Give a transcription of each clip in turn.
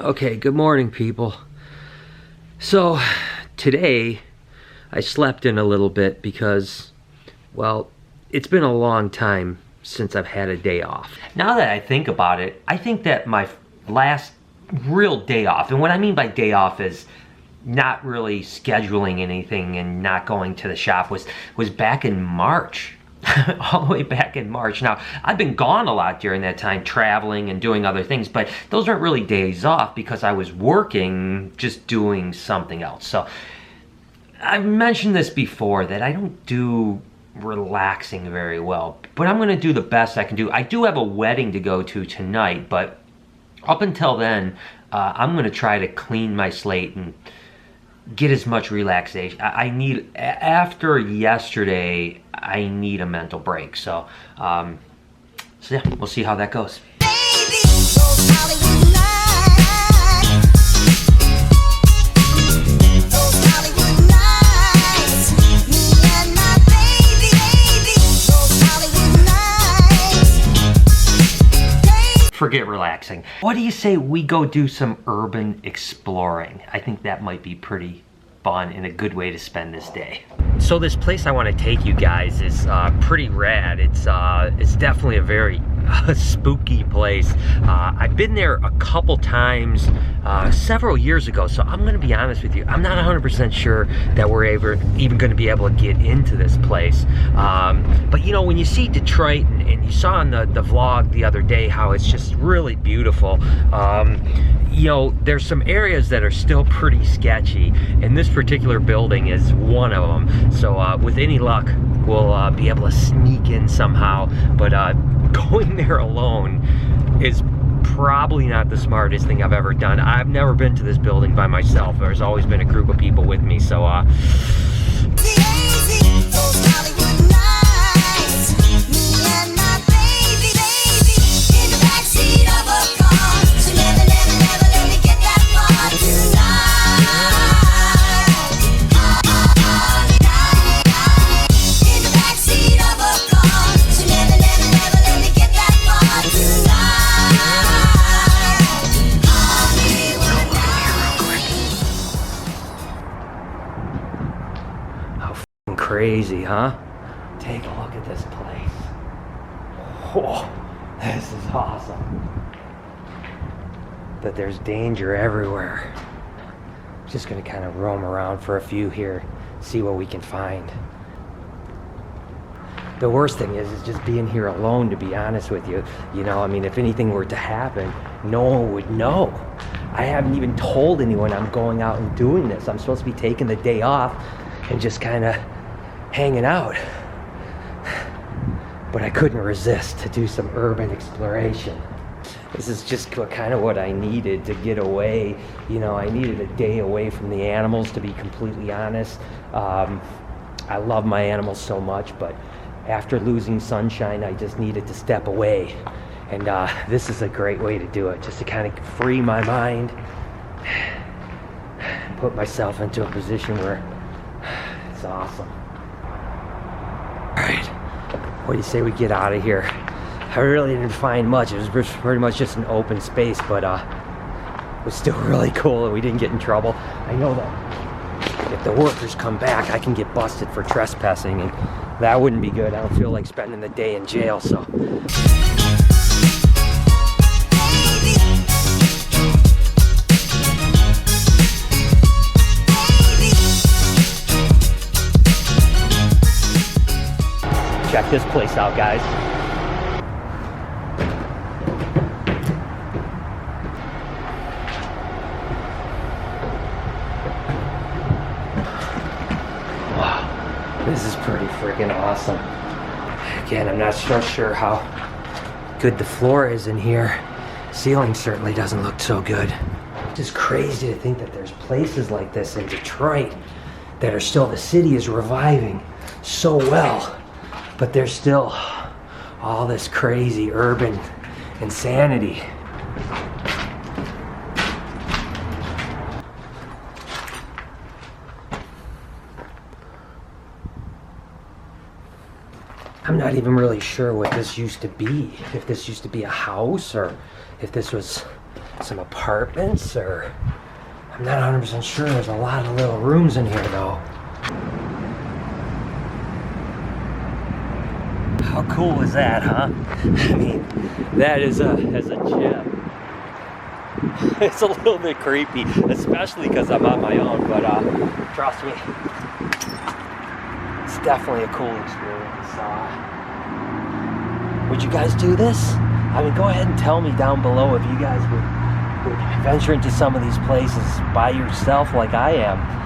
Okay, good morning, people. So, today, I slept in a little bit because, well, it's been a long time since I've had a day off. Now that I think about it, I think that my last real day off, and what I mean by day off is not really scheduling anything and not going to the shop, was back in March. All the way back in March. Now, I've been gone a lot during that time, traveling and doing other things, but those aren't really days off because I was working, just doing something else. So, I've mentioned this before, that I don't do relaxing very well, but I'm going to do the best I can do. I do have a wedding to go to tonight, but up until then, I'm going to try to clean my slate and get as much relaxation. I need, after yesterday, I need a mental break. So yeah, we'll see how that goes. Forget relaxing. What do you say we go do some urban exploring? I think that might be pretty fun and a good way to spend this day. So this place I want to take you guys is pretty rad. It's definitely a very spooky place. I've been there a couple times several years ago, so I'm gonna be honest with you, I'm not 100% sure that we're even gonna be able to get into this place. But you know, when you see Detroit, and you saw in the vlog the other day how it's just really beautiful, you know, there's some areas that are still pretty sketchy, and this particular building is one of them. So with any luck, we'll be able to sneak in somehow, but going there alone is probably not the smartest thing I've ever done. I've never been to this building by myself. There's always been a group of people with me, so crazy, huh? Take a look at this place. Whoa, this is awesome. But there's danger everywhere. Just gonna kind of roam around for a few here, see what we can find. The worst thing is just being here alone, to be honest with you. You know, I mean, if anything were to happen, no one would know. I haven't even told anyone I'm going out and doing this. I'm supposed to be taking the day off and just kind of hanging out, but I couldn't resist to do some urban exploration. This is just kind of what I needed to get away. You know, I needed a day away from the animals, to be completely honest. I love my animals so much, but after losing Sunshine, I just needed to step away, and this is a great way to do it, just to kind of free my mind, put myself into a position where it's awesome. Alright, what do you say we get out of here? I really didn't find much. It was pretty much just an open space, but it was still really cool and we didn't get in trouble. I know that if the workers come back, I can get busted for trespassing, and that wouldn't be good. I don't feel like spending the day in jail, so. Check this place out, guys. Wow, this is pretty freaking awesome. Again, I'm not so sure how good the floor is in here. Ceiling certainly doesn't look so good. It's just crazy to think that there's places like this in Detroit that are still, the city is reviving so well. But there's still all this crazy urban insanity. I'm not even really sure what this used to be. If this used to be a house, or if this was some apartments, or I'm not 100% sure. There's a lot of little rooms in here though. How cool is that, huh? I mean, that is a gem. It's a little bit creepy, especially because I'm on my own, but trust me, it's definitely a cool experience. Would you guys do this? I mean, go ahead and tell me down below if you guys would venture into some of these places by yourself like I am.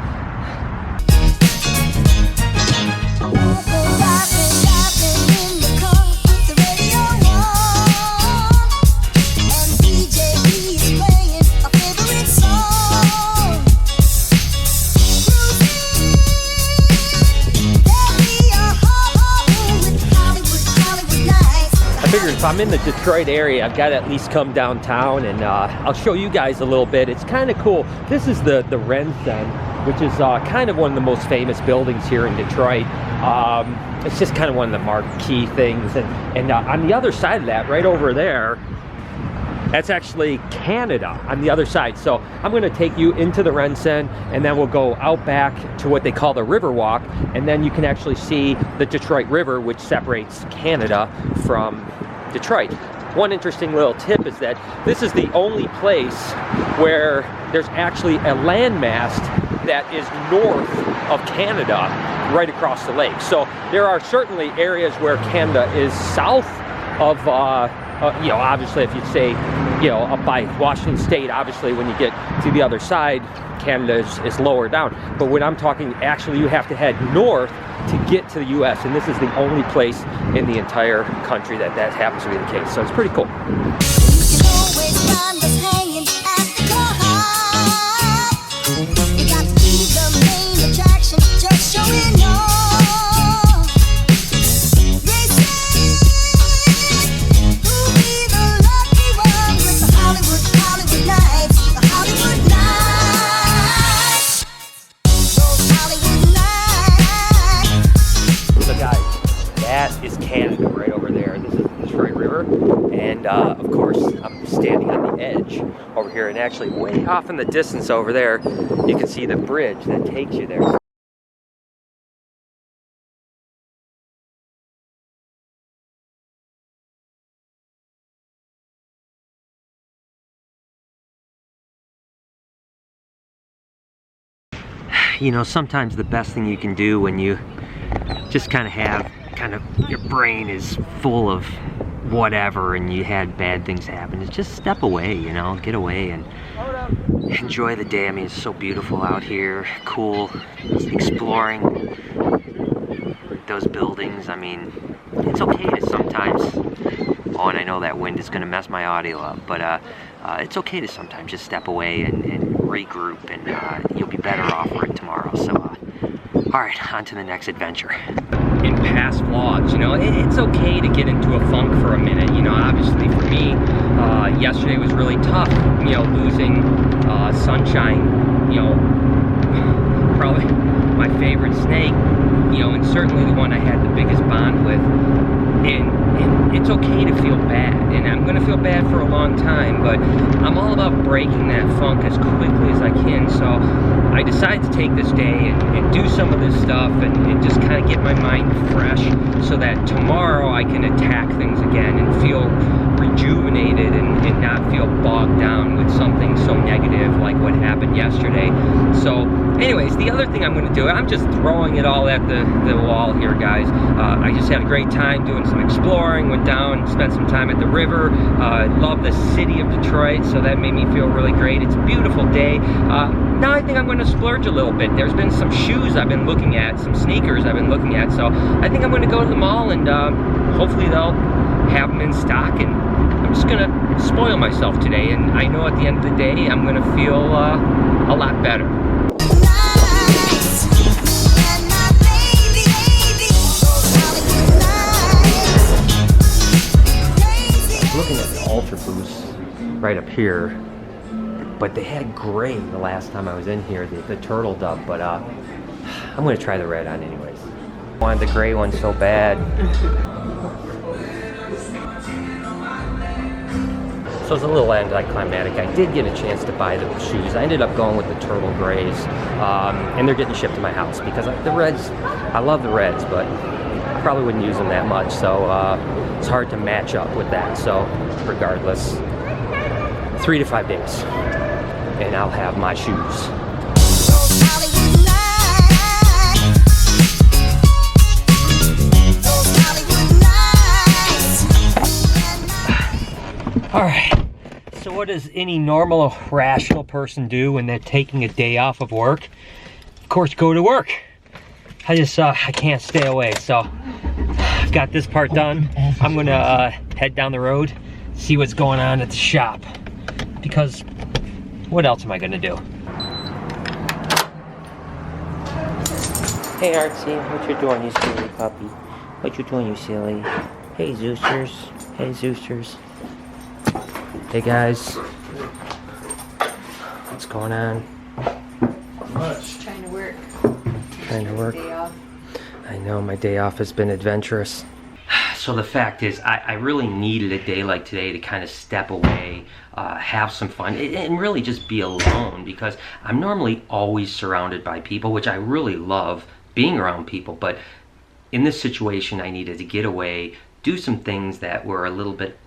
If I'm in the Detroit area, I've got to at least come downtown, and I'll show you guys a little bit. It's kind of cool. This is the RenCen, which is kind of one of the most famous buildings here in Detroit. It's just kind of one of the marquee things. And on the other side of that, right over there, that's actually Canada on the other side. So I'm going to take you into the RenCen, and then we'll go out back to what they call the Riverwalk, and then you can actually see the Detroit River, which separates Canada from Detroit. One interesting little tip is that this is the only place where there's actually a landmass that is north of Canada, right across the lake. So there are certainly areas where Canada is south of, you know, obviously if you say, you know, up by Washington State, obviously when you get to the other side, Canada is lower down. But when I'm talking, actually you have to head north to get to the US, and this is the only place in the entire country that happens to be the case. So it's pretty cool. Canada right over there. This is the Detroit River, and of course I'm standing on the edge over here, and actually way off in the distance over there you can see the bridge that takes you there. You know, sometimes the best thing you can do when you just kind of your brain is full of whatever and you had bad things happen, is just step away, you know, get away and enjoy the day. I mean, it's so beautiful out here, cool, exploring those buildings. I mean, it's okay to sometimes, oh, and I know that wind is going to mess my audio up, but it's okay to sometimes just step away and regroup, and you'll be better off for it tomorrow. So alright, on to the next adventure. In past vlogs, you know, it's okay to get into a funk for a minute. You know, obviously for me, yesterday was really tough, you know, losing Sunshine, you know, probably my favorite snake, you know, and certainly the one I had the biggest bond with. And it's okay to feel bad, and I'm going to feel bad for a long time, but I'm all about breaking that funk as quickly as I can. So I decided to take this day and do some of this stuff and just kind of get my mind fresh, so that tomorrow I can attack things again and feel rejuvenated and not feel bogged down with something so negative like what happened yesterday. So anyways, the other thing I'm going to do, I'm just throwing it all at the wall here, guys. I just had a great time doing some exploring, went down, spent some time at the river, love the city of Detroit, so that made me feel really great. It's a beautiful day. Now I think I'm going to splurge a little bit. There's been some shoes I've been looking at, some sneakers I've been looking at, so I think I'm going to go to the mall, and hopefully they'll have them in stock, and I'm just going to spoil myself today, and I know at the end of the day I'm going to feel a lot better. Looking at the Ultra Boost right up here, but they had gray the last time I was in here, the turtle dove, but I'm going to try the red on anyways. I wanted the gray one so bad. So it's a little anticlimactic. I did get a chance to buy the shoes. I ended up going with the turtle grays, and they're getting shipped to my house because the reds, I love the reds, but I probably wouldn't use them that much. So it's hard to match up with that. So regardless, 3 to 5 days, and I'll have my shoes. All right, so what does any normal, rational person do when they're taking a day off of work? Of course, go to work. I can't stay away, so I've got this part done. I'm gonna head down the road, see what's going on at the shop, because what else am I gonna do? Hey Artsy, what you doing, you silly puppy? What you doing, you silly? Hey Zoosters, hey Zoosters. Hey guys, what's going on? Much. Trying to work. Trying to work. Day off. I know, my day off has been adventurous. So the fact is, I really needed a day like today to kind of step away, have some fun, and really just be alone, because I'm normally always surrounded by people, which I really love being around people, but in this situation I needed to get away, do some things that were a little bit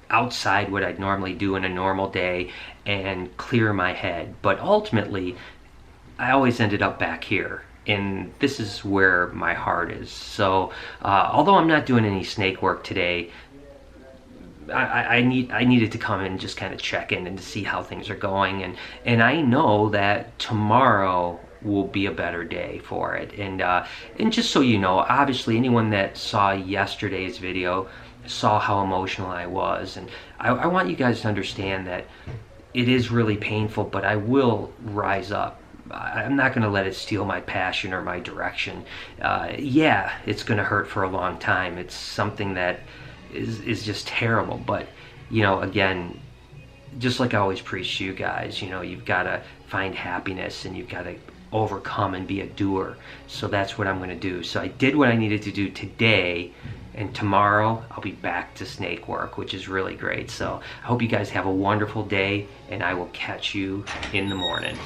outside what I'd normally do in a normal day, and clear my head. But ultimately, I always ended up back here, and this is where my heart is. So although I'm not doing any snake work today, I needed to come in and just kind of check in and to see how things are going, and I know that tomorrow will be a better day for it. And just so you know, obviously anyone that saw yesterday's video saw how emotional I was, and I want you guys to understand that it is really painful, but I will rise up. I'm not going to let it steal my passion or my direction. Yeah, it's going to hurt for a long time. It's something that is just terrible, but you know, again, just like I always preach to you guys, you know, you've got to find happiness, and you've got to overcome and be a doer. So that's what I'm going to do. So I did what I needed to do today, and tomorrow I'll be back to snake work, which is really great. So I hope you guys have a wonderful day, and I will catch you in the morning.